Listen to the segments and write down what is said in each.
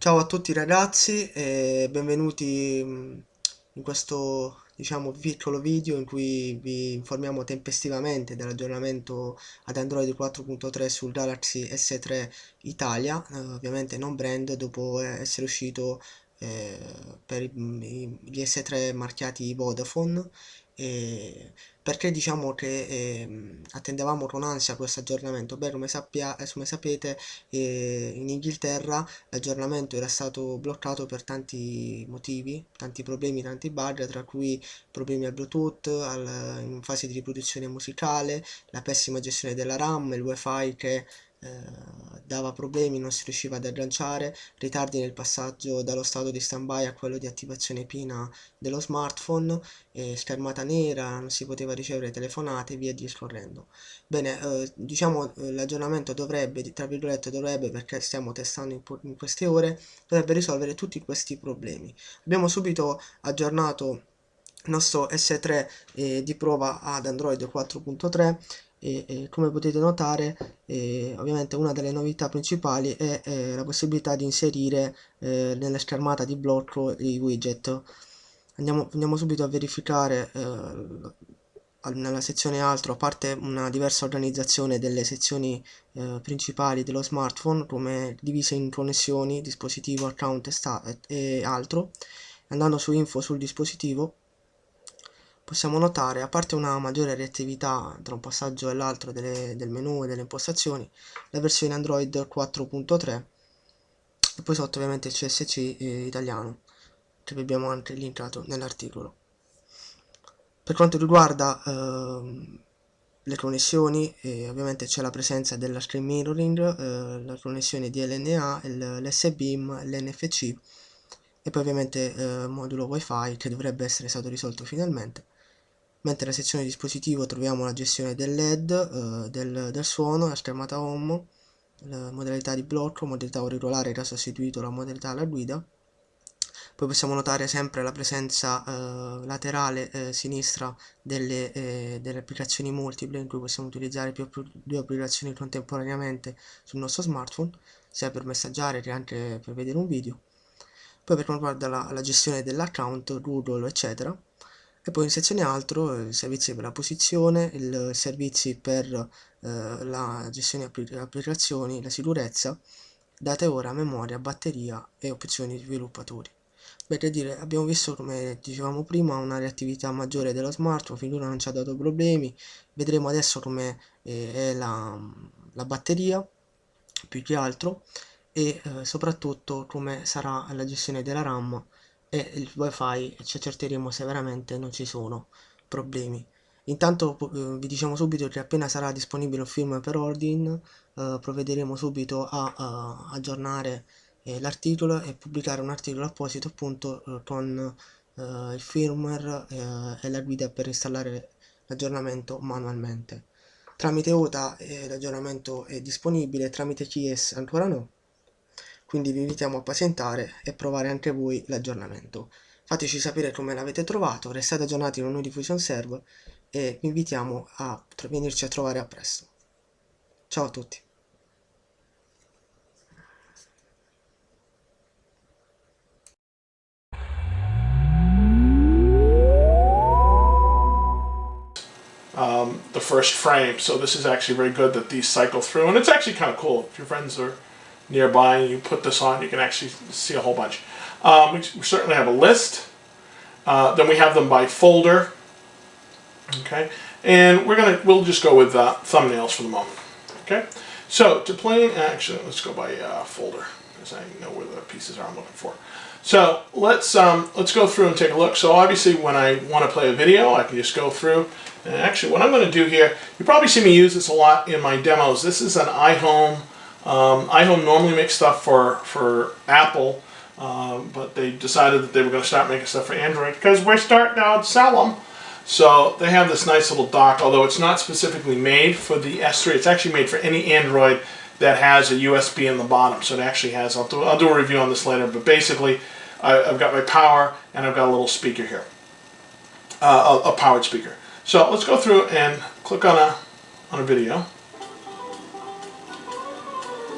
Ciao a tutti ragazzi e benvenuti in questo piccolo video in cui vi informiamo tempestivamente dell'aggiornamento ad Android 4.3 sul Galaxy S3 Italia, ovviamente non brand, dopo essere uscito eh, per gli S3 marchiati Vodafone. E perché diciamo che attendevamo con ansia questo aggiornamento? Beh, come sapete, in Inghilterra l'aggiornamento era stato bloccato per tanti motivi, tanti problemi, tanti bug, tra cui problemi al Bluetooth, in fase di riproduzione musicale, la pessima gestione della RAM, il wifi che dava problemi, non si riusciva ad agganciare, ritardi nel passaggio dallo stato di standby a quello di attivazione piena dello smartphone, schermata nera, non si poteva ricevere telefonate e via discorrendo. Bene, l'aggiornamento dovrebbe, tra virgolette dovrebbe, perché stiamo testando in queste ore, dovrebbe risolvere tutti questi problemi. Abbiamo subito aggiornato il nostro S3 di prova ad Android 4.3 e come potete notare ovviamente una delle novità principali è la possibilità di inserire nella schermata di blocco i widget. Andiamo subito a verificare nella sezione altro, a parte una diversa organizzazione delle sezioni principali dello smartphone, come divise in connessioni, dispositivo, account e altro. Andando su info sul dispositivo possiamo notare, a parte una maggiore reattività tra un passaggio e l'altro del menu e delle impostazioni, la versione Android 4.3 e poi sotto ovviamente il CSC italiano, che vi abbiamo anche linkato nell'articolo. Per quanto riguarda le connessioni, ovviamente c'è la presenza della screen mirroring, la connessione DLNA, l'SBIM, l'NFC e poi ovviamente modulo wifi che dovrebbe essere stato risolto finalmente. Mentre nella sezione dispositivo troviamo la gestione del LED, del suono, la schermata home, la modalità di blocco, modalità auricolare che ha sostituito la modalità alla guida. Poi possiamo notare sempre la presenza laterale sinistra delle applicazioni multiple in cui possiamo utilizzare due applicazioni contemporaneamente sul nostro smartphone, sia per messaggiare che anche per vedere un video. Poi per quanto riguarda la gestione dell'account, Google, eccetera. E poi in sezione altro, i servizi per la posizione, i servizi per la gestione applicazioni, la sicurezza, date ora, memoria, batteria e opzioni sviluppatori. Beh, che dire, abbiamo visto, come dicevamo prima, una reattività maggiore dello smartphone, finora non ci ha dato problemi. Vedremo adesso come è la batteria, più che altro, e soprattutto come sarà la gestione della RAM e il wifi, e ci accerteremo se veramente non ci sono problemi. Intanto vi diciamo subito che appena sarà disponibile un firmware per Ordin, provvederemo subito a aggiornare l'articolo e pubblicare un articolo apposito appunto con il firmware e la guida per installare l'aggiornamento manualmente. Tramite OTA l'aggiornamento è disponibile, tramite KS ancora no, quindi vi invitiamo a pazientare e provare anche voi l'aggiornamento. Fateci sapere come l'avete trovato, restate aggiornati con noi Diffusion Serve e vi invitiamo a venirci a trovare a presto. Ciao a tutti! The first frame. So this is actually very good that these cycle through, and it's actually kind of cool. If your friends are nearby and you put this on, you can actually see a whole bunch. We certainly have a list. Then we have them by folder. Okay, and we'll just go with thumbnails for the moment. Okay, so to plain action, let's go by folder because I know where the pieces are I'm looking for. So let's go through and take a look. So obviously when I want to play a video, I can just go through. And actually what I'm going to do here, you probably see me use this a lot in my demos. This is an iHome. iHome normally makes stuff for Apple, but they decided that they were going to start making stuff for Android because we're starting now to sell them. So they have this nice little dock, although it's not specifically made for the S3. It's actually made for any Android that has a USB in the bottom. So it actually has, I'll do a review on this later, but basically I've got my power and I've got a little speaker here, a powered speaker. So let's go through and click on a video.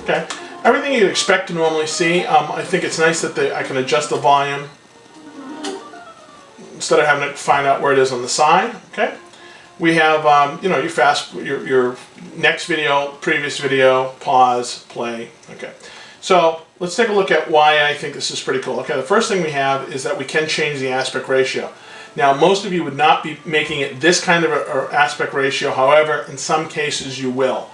Okay, everything you'd expect to normally see. I think it's nice that I can adjust the volume instead of having to find out where it is on the side. Okay, we have you know, your next video, previous video, pause, play. Okay, so let's take a look at why I think this is pretty cool. Okay, the first thing we have is that we can change the aspect ratio. Now, most of you would not be making it this kind of a aspect ratio. However, in some cases you will.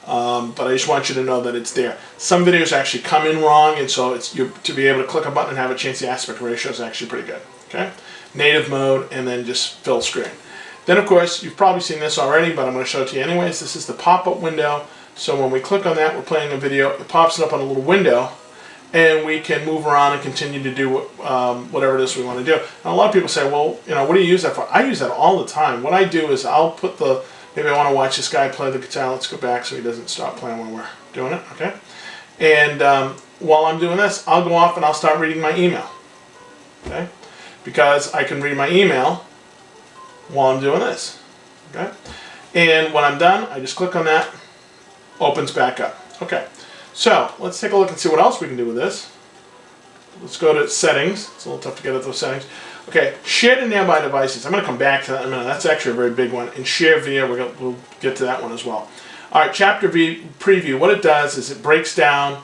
But I just want you to know that it's there. Some videos actually come in wrong, and so to be able to click a button and have it change the aspect ratio is actually pretty good. Okay, native mode, and then just fill screen. Then, of course, you've probably seen this already, but I'm going to show it to you anyways. This is the pop-up window. So when we click on that, we're playing a video. It pops it up on a little window, and we can move around and continue to do whatever it is we want to do. Now, a lot of people say, well, you know, what do you use that for? I use that all the time. What I do is I'll put maybe I want to watch this guy play the guitar. Let's go back so he doesn't stop playing when we're doing it, okay? And while I'm doing this, I'll go off and I'll start reading my email, okay? Because I can read my email while I'm doing this, okay? And when I'm done, I just click on that, opens back up. Okay, so let's take a look and see what else we can do with this. Let's go to settings. It's a little tough to get at those settings. Okay, shared and nearby devices. I'm going to come back to that in a minute. That's actually a very big one. And share via, we'll get to that one as well. All right, chapter preview. What it does is it breaks down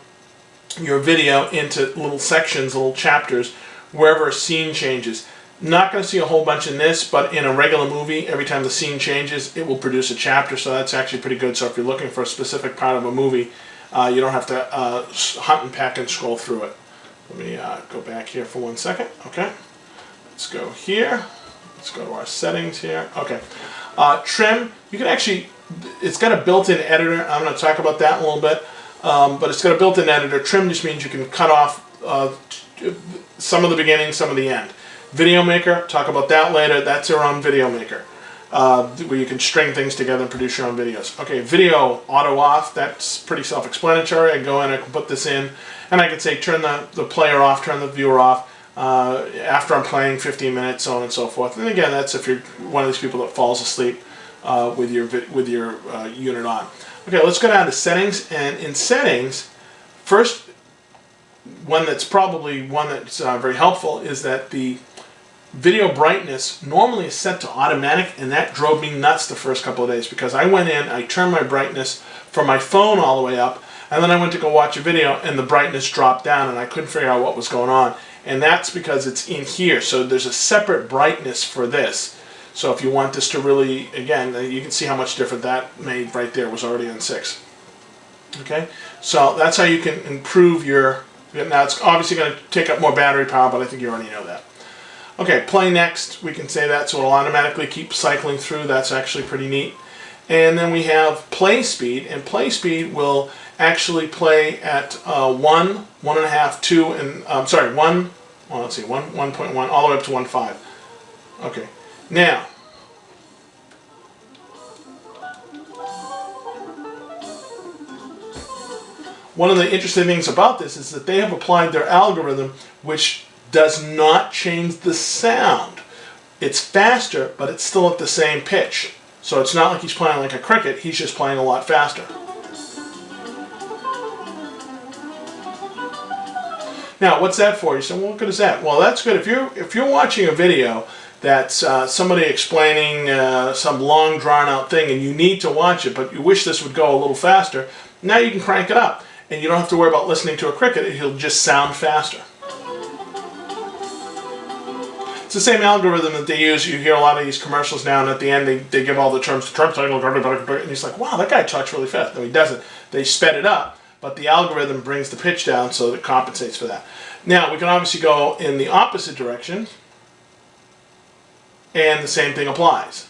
your video into little sections, little chapters, wherever a scene changes. Not going to see a whole bunch in this, but in a regular movie, every time the scene changes, it will produce a chapter, so that's actually pretty good. So if you're looking for a specific part of a movie, you don't have to hunt and peck and scroll through it. Let me go back here for 1 second. Okay, let's go here. Let's go to our settings here. Okay, trim. You can actually, it's got a built-in editor. I'm going to talk about that in a little bit, but it's got a built-in editor. Trim just means you can cut off some of the beginning, some of the end. Video Maker, talk about that later. That's your own Video Maker, where you can string things together and produce your own videos. Okay, video auto off, that's pretty self-explanatory. I go in, I can put this in, and I can say turn the player off, turn the viewer off after I'm playing 15 minutes, so on and so forth. And again, that's if you're one of these people that falls asleep with your unit on. Okay, let's go down to settings, and in settings, first one that's probably one that's very helpful is that the video brightness normally is set to automatic, and that drove me nuts the first couple of days because I went in, I turned my brightness from my phone all the way up, and then I went to go watch a video and the brightness dropped down and I couldn't figure out what was going on. And that's because it's in here. So there's a separate brightness for this. So if you want this to really, again, you can see how much different that made right there. It was already on 6. Okay, so that's how you can improve your, now it's obviously going to take up more battery power, but I think you already know that. Okay, play next, we can say that, so it'll automatically keep cycling through. That's actually pretty neat. And then we have play speed, and play speed will actually play at 1, 1.5, 2, and, sorry, 1, well, let's see, 1.1, all the way up to 1.5. Okay, now, one of the interesting things about this is that they have applied their algorithm, which does not change the sound. It's faster, but it's still at the same pitch. So it's not like he's playing like a cricket, he's just playing a lot faster. Now, what's that for? You say, well, what good is that? Well, that's good. If you're watching a video that's somebody explaining some long drawn-out thing and you need to watch it, but you wish this would go a little faster, now you can crank it up. And you don't have to worry about listening to a cricket, it'll just sound faster. It's the same algorithm that they use. You hear a lot of these commercials now, and at the end they give all the terms, and he's like, wow, that guy talks really fast. No, he doesn't. They sped it up, but the algorithm brings the pitch down so that it compensates for that. Now, we can obviously go in the opposite direction, and the same thing applies.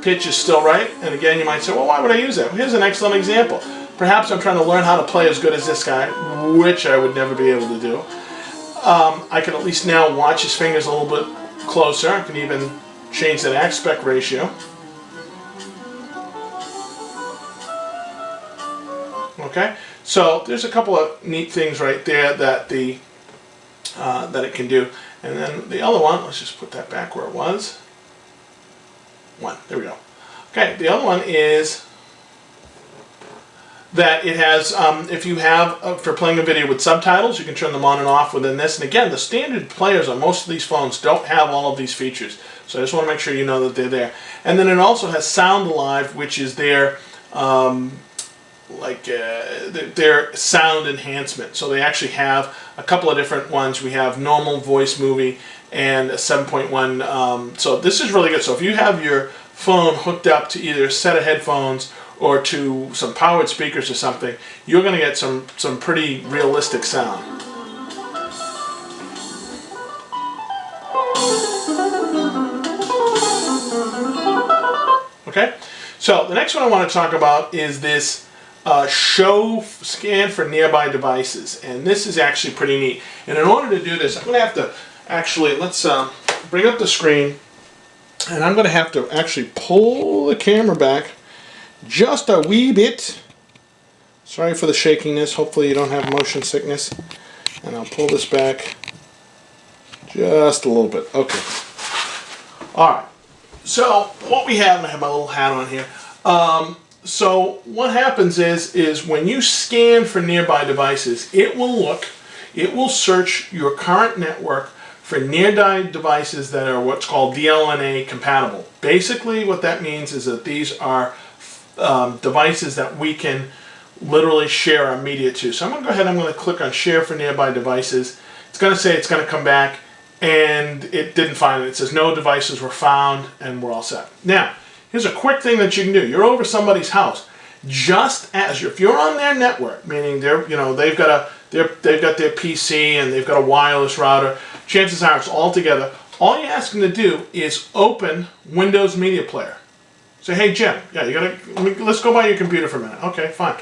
Pitch is still right, and again, you might say, well, why would I use that? Well, here's an excellent example. Perhaps I'm trying to learn how to play as good as this guy, which I would never be able to do. I can at least now watch his fingers a little bit closer. I can even change that aspect ratio. Okay, so there's a couple of neat things right there that that it can do. And then the other one, let's just put that back where it was. 1, there we go. Okay, the other one is that it has, if you have, for playing a video with subtitles, you can turn them on and off within this. And again, the standard players on most of ththese phones don't have all of these features. So I just want to make sure you know that they're there. And then it also has Sound Alive, which is their, their sound enhancement. So they actually have a couple of different ones. We have normal voice movie and a 7.1. So this is really good. So if you have your phone hooked up to either a set of headphones or to some powered speakers or something, you're going to get some pretty realistic sound. Okay, so the next one I want to talk about is this show scan for nearby devices, and this is actually pretty neat. And in order to do this, I'm going to have to actually, let's bring up the screen, and I'm going to have to actually pull the camera back just a wee bit. Sorry for the shakiness. Hopefully you don't have motion sickness. And I'll pull this back just a little bit. Okay. Alright. So what we have, and I have my little hat on here. So what happens is when you scan for nearby devices, it will search your current network for nearby devices that are what's called DLNA compatible. Basically what that means is that these are devices that we can literally share our media to. So I'm going to go ahead and I'm going to click on share for nearby devices. It's going to say it's going to come back, and it didn't find it. It says no devices were found, and we're all set. Now, here's a quick thing that you can do. You're over somebody's house. Just as if you're on their network, meaning they've got their PC and they've got a wireless router, chances are it's all together. All you ask them to do is open Windows Media Player. Say, hey Jim, yeah, let's go by your computer for a minute. Okay, fine.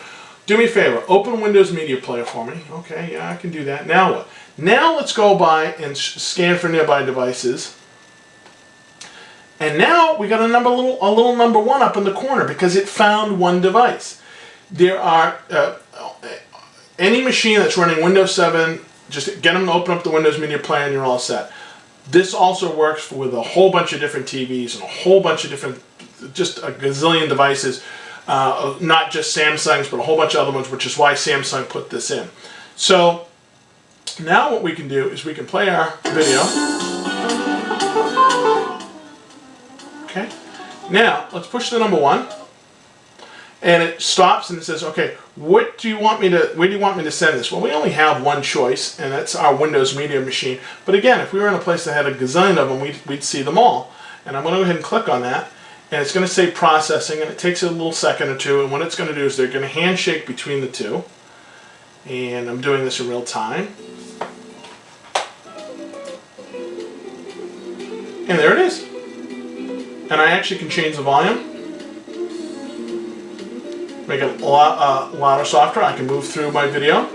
Do me a favor, open Windows Media Player for me. Okay, yeah, I can do that. Now what? Now let's go by and scan for nearby devices. And now we got a little number 1 up in the corner because it found one device. There are any machine that's running Windows 7, just get them to open up the Windows Media Player and you're all set. This also works with a whole bunch of different TVs and a whole bunch of different, just a gazillion devices, not just Samsung's, but a whole bunch of other ones, which is why Samsung put this in. So now what we can do is we can play our video. Okay. Now let's push the number 1, and it stops and it says, okay, where do you want me to send this? Well, we only have one choice, and that's our Windows Media machine. But again, if we were in a place that had a gazillion of them, we'd see them all. And I'm going to go ahead and click on that, and it's going to say processing, and it takes a little second or two. And what it's going to do is they're going to handshake between the two, and I'm doing this in real time. And there it is. And I actually can change the volume, make it a lot louder, softer. I can move through my video.